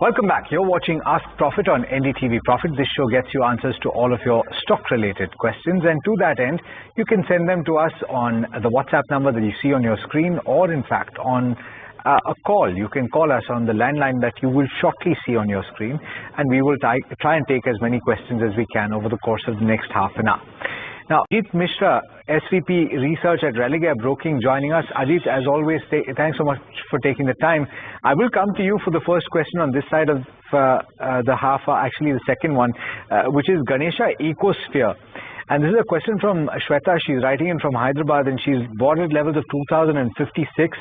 Welcome back. You're watching Ask Profit on NDTV Profit. This show gets you answers to all of your stock-related questions, and to that end, you can send them to us on the WhatsApp number that you see on your screen, or in fact on a call. You can call us on the landline that you will shortly see on your screen, and we will try and take as many questions as we can over the course of the next half an hour. Now, Ajit Mishra, SVP Research at Religare Broking, joining us. Ajit, as always, thanks so much for taking the time. I will come to you for the first question on this side of the half, actually the second one, which is Ganesha Ecosphere. And this is a question from Shweta. She's writing in from Hyderabad, and she's bought at levels of 2056.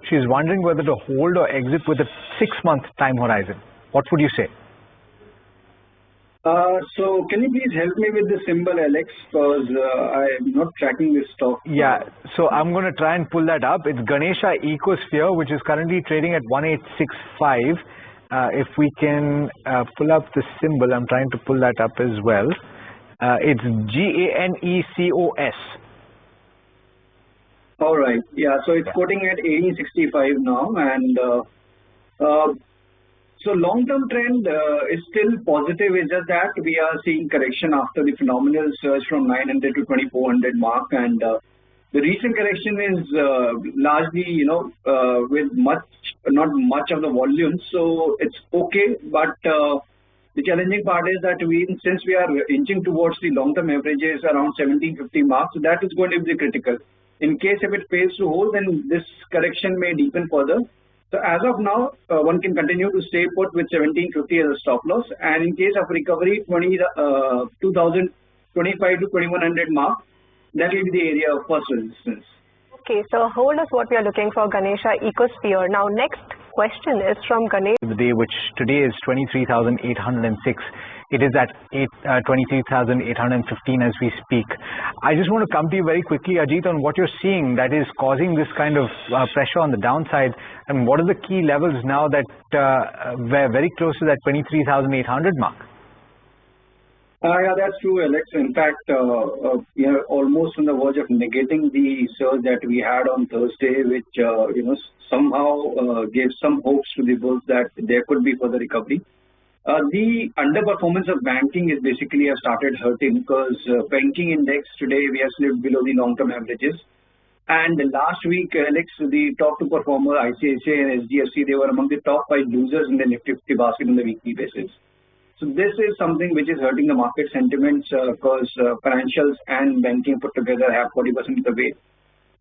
She's wondering whether to hold or exit with a 6-month time horizon. What would you say? So can you please help me with the symbol, Alex, because I'm not tracking this stock. Yeah, so I'm going to try and pull that up. It's Ganesha Ecosphere, which is currently trading at 1865. If we can pull up the symbol, I'm trying to pull that up as well. It's GANECOS. All right. Yeah, so it's quoting at 1865 now, and so long-term trend is still positive. It's just that we are seeing correction after the phenomenal surge from 900 to 2400 mark, and the recent correction is largely, with not much of the volume. So it's okay, but the challenging part is that since we are inching towards the long-term averages around 1750 mark, so that is going to be critical. In case if it fails to hold, then this correction may deepen further. So as of now, one can continue to stay put with 1750 as a stop loss, and in case of recovery, 2025 to 2100 mark, that will be the area of first resistance. Okay, so hold us what we are looking for, Ganesha Ecosphere. Now, next question is from Ganesh. The day, which today is 23,806. It is at 23,815 as we speak. I just want to come to you very quickly, Ajit, on what you're seeing that is causing this kind of pressure on the downside, and what are the key levels now that we're very close to that 23,800 mark? Yeah, that's true, Alex. In fact, we are almost on the verge of negating the surge that we had on Thursday, which somehow gave some hopes to the bulls that there could be further recovery. The underperformance of banking is basically have started hurting, because banking index today we have slipped below the long-term averages. And last week, Alex, the top two performer, ICICI and SDFC, they were among the top 5 losers in the Nifty 50 basket on the weekly basis. So this is something which is hurting the market sentiments, because financials and banking put together have 40% of the weight.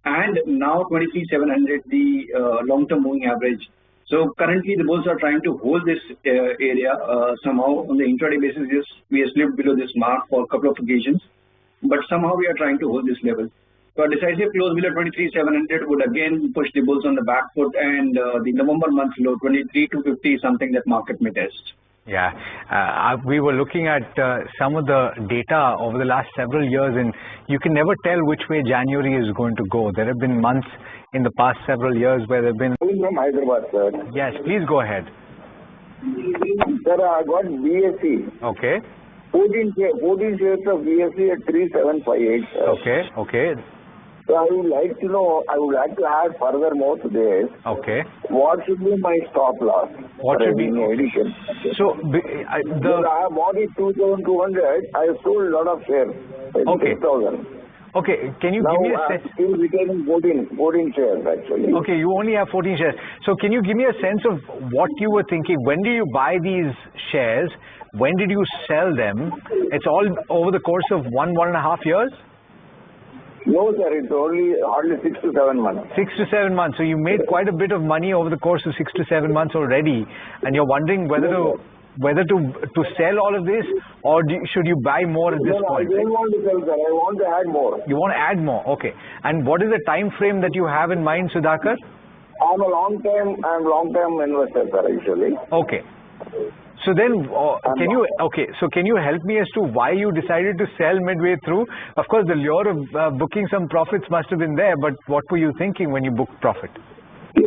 And now 23,700, the long-term moving average. So currently the bulls are trying to hold this area somehow. On the intraday basis, we have slipped below this mark for a couple of occasions, but somehow we are trying to hold this level. So a decisive close below 23,700 would again push the bulls on the back foot, and the November month low 23,250 is something that market may test. Yeah, we were looking at some of the data over the last several years, and you can never tell which way January is going to go. There have been months in the past several years where there have been... From Hyderabad, sir. Yes, please go ahead. Sir, I got BSE. Okay. 14 shares of BSE at 3758. Sir. Okay. So I would like to know, I would like to add further more to this. Okay. What should be my stop loss? What should be addition? So I have bought it 2,200. I have sold a lot of shares. Okay. 6,000. Okay. Can you give me a sense? Still retaining 14 shares actually. Okay, you only have 14 shares. So can you give me a sense of what you were thinking? When did you buy these shares? When did you sell them? It's all over the course of 1.5 years? No, sir, it's only hardly 6 to 7 months. 6 to 7 months. So you made quite a bit of money over the course of 6 to 7 months already, and you're wondering whether to sell all of this, or should you buy more at this point? I don't want to sell, sir. I want to add more. You want to add more? Okay. And what is the time frame that you have in mind, Sudhakar? I'm a long-term investor, sir, actually. Okay. So then, can you help me as to why you decided to sell midway through? Of course, the lure of booking some profits must have been there, but what were you thinking when you booked profit? I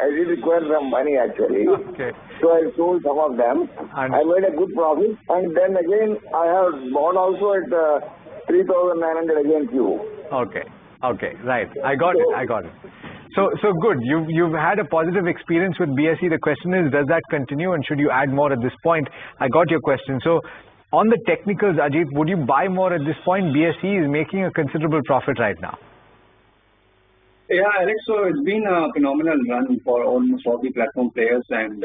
did require some money actually. Okay. So I sold some of them. I made a good profit, and then again I have bought also at 3,900 against you. Okay. Right. I got it. So good. You've had a positive experience with BSE. The question is, does that continue, and should you add more at this point? I got your question. So on the technicals, Ajit, would you buy more at this point? BSE is making a considerable profit right now. Yeah, Alex, so it's been a phenomenal run for almost all the platform players, and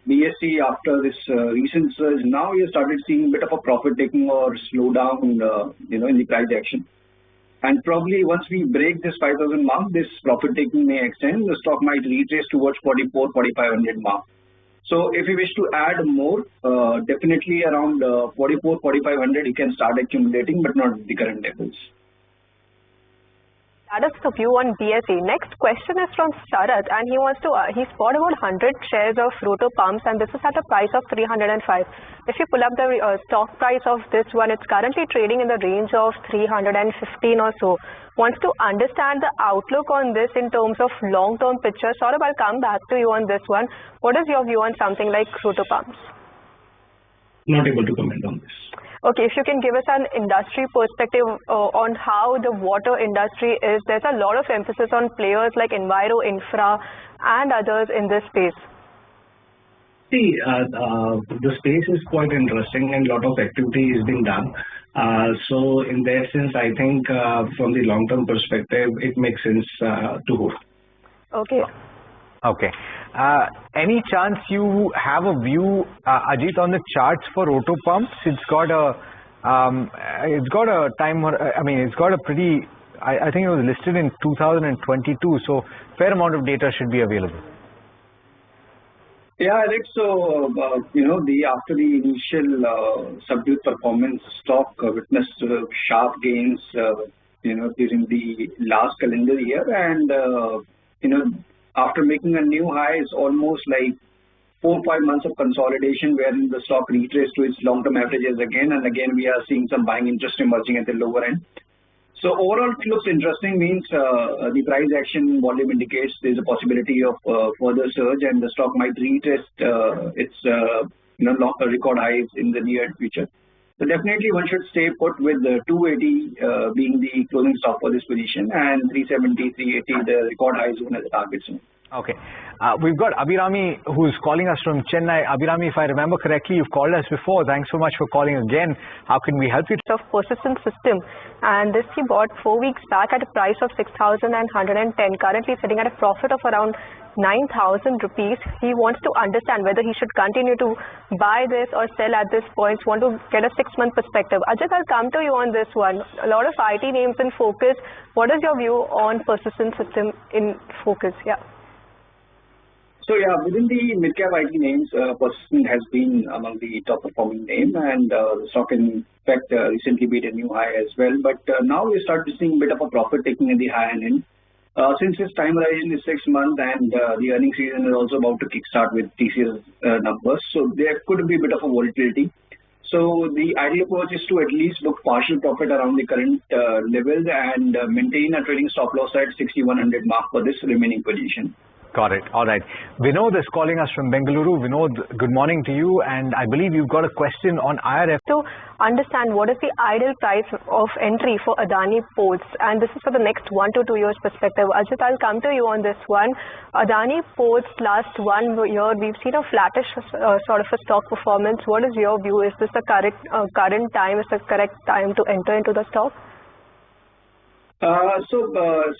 BSE, after this recent surge, now we have started seeing a bit of a profit taking or slowdown, in the price action. And probably once we break this 5,000 mark, this profit taking may extend. The stock might retrace towards 4,500 mark. So if you wish to add more, definitely around 4,500, you can start accumulating, but not at the current levels. That is the view on BSE. Next question is from Sharat, and he's bought about 100 shares of Roto Pumps, and this is at a price of 305. If you pull up the stock price of this one, it's currently trading in the range of 315 or so. Wants to understand the outlook on this in terms of long-term picture. Saurabh, I'll come back to you on this one. What is your view on something like Roto Pumps? Not able to comment on this. Okay, if you can give us an industry perspective on how the water industry is. There's a lot of emphasis on players like Enviro, Infra and others in this space. See, the space is quite interesting and a lot of activity is being done. So in that sense, I think from the long-term perspective, it makes sense to hold. Okay. Okay. Any chance you have a view, Ajit, on the charts for Roto Pumps? It's got a time. I mean, it's got a pretty. I think it was listed in 2022. So fair amount of data should be available. Yeah, Alex. So after the initial subdued performance, stock witnessed sharp gains, during the last calendar year, and after making a new high, it's almost like 4 or 5 months of consolidation wherein the stock retraced to its long-term averages again, and again we are seeing some buying interest emerging at the lower end. So overall, it looks interesting. Means the price action volume indicates there's a possibility of further surge, and the stock might retest its record highs in the near future. So definitely one should stay put with 280 being the closing stock for this position, and 370, 380 the record high zone as a target zone. Okay. We've got Abhirami who's calling us from Chennai. Abhirami, if I remember correctly, you've called us before. Thanks so much for calling again. How can we help you? Of persistent system, and this he bought 4 weeks back at a price of 6,110. Currently sitting at a profit of around 9,000 rupees. He wants to understand whether he should continue to buy this or sell at this point. Want to get a 6-month perspective. Ajit, I'll come to you on this one. A lot of IT names in focus. What is your view on persistent system in focus? Yeah. So yeah, within the mid-cap IT names, Persistent has been among the top performing name, and the stock in fact recently beat a new high as well. But now we start to seeing a bit of a profit taking at the high end. Since its time horizon is 6 months, and the earnings season is also about to kickstart with TCS numbers, so there could be a bit of a volatility. So the ideal approach is to at least book partial profit around the current levels and maintain a trading stop loss at 6,100 mark for this remaining position. Got it. All right. Vinod is calling us from Bengaluru. Vinod, good morning to you. And I believe you've got a question on IRF. To understand what is the ideal price of entry for Adani Ports, and this is for the next 1 to 2 years perspective. Ajit, I'll come to you on this one. Adani Ports last 1 year, we've seen a flattish sort of a stock performance. What is your view? Is this the current time? Is the correct time to enter into the stock?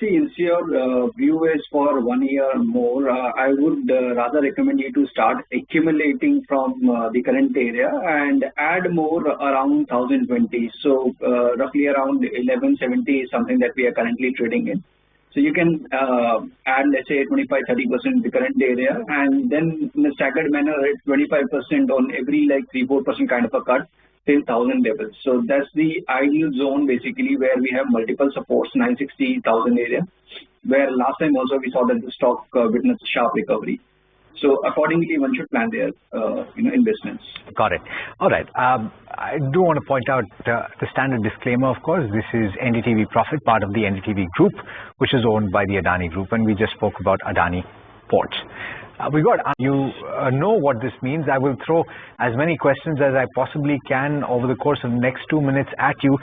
Since your view is for 1 year or more, I would rather recommend you to start accumulating from the current area and add more around 1,020. So roughly around 1,170 is something that we are currently trading in. So you can add, let's say, 25-30% the current area, and then in a staggered manner, 25% on every 3-4% kind of a cut till 1,000 levels. So that's the ideal zone basically where we have multiple supports, 960,000 area, where last time also we saw that the stock witnessed a sharp recovery. So accordingly, one should plan their investments. Got it. All right. I do want to point out the standard disclaimer, of course. This is NDTV Profit, part of the NDTV Group, which is owned by the Adani Group, and we just spoke about Adani sports. We got you know what this means. I will throw as many questions as I possibly can over the course of the next 2 minutes at you.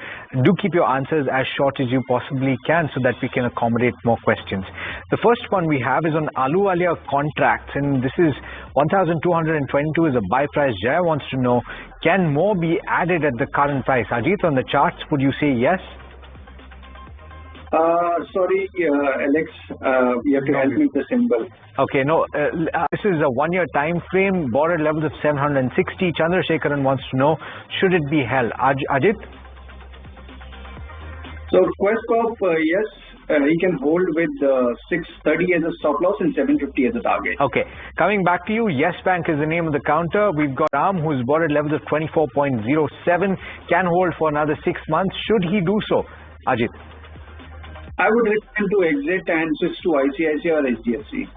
Do keep your answers as short as you possibly can so that we can accommodate more questions. The first one we have is on Ahluwalia contracts, and this is 1,222 is a buy price. Jaya wants to know, can more be added at the current price? Ajit, on the charts, would you say yes? Sorry, Alex, you have to help me with the symbol. Okay, no, this is a 1 year time frame, border levels of 760. Chandrasekharan wants to know, should it be held? Ajit? So, Quest Corp, yes, he can hold with 630 as a stop loss and 750 as a target. Okay, coming back to you, Yes Bank is the name of the counter. We've got Ram, whose border levels of 24.07, can hold for another 6 months. Should he do so? Ajit? I would recommend to exit and switch to ICICI or HDFC.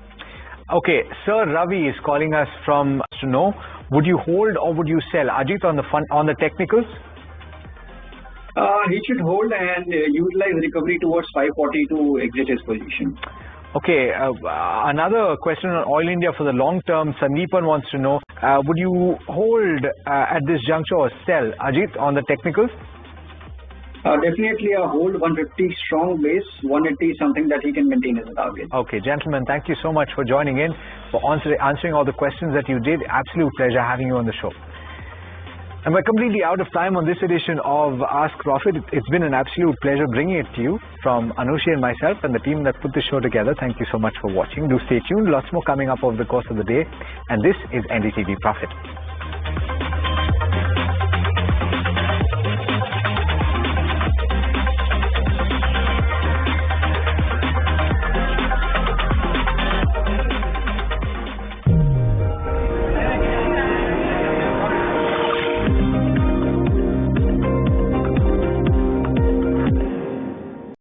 Okay, Sir Ravi is calling us from to know, would you hold or would you sell? Ajit, on the technicals? He should hold and utilize recovery towards 540 to exit his position. Okay, another question on Oil India for the long term. Sandeepan wants to know, would you hold at this juncture or sell? Ajit, on the technicals? Definitely a hold. 150 strong base, 180 something that he can maintain as a target. Okay, gentlemen, thank you so much for joining in, for answering all the questions that you did. Absolute pleasure having you on the show. And we're completely out of time on this edition of Ask Profit. It's been an absolute pleasure bringing it to you from Anushi and myself and the team that put the show together. Thank you so much for watching. Do stay tuned. Lots more coming up over the course of the day. And this is NDTV Profit.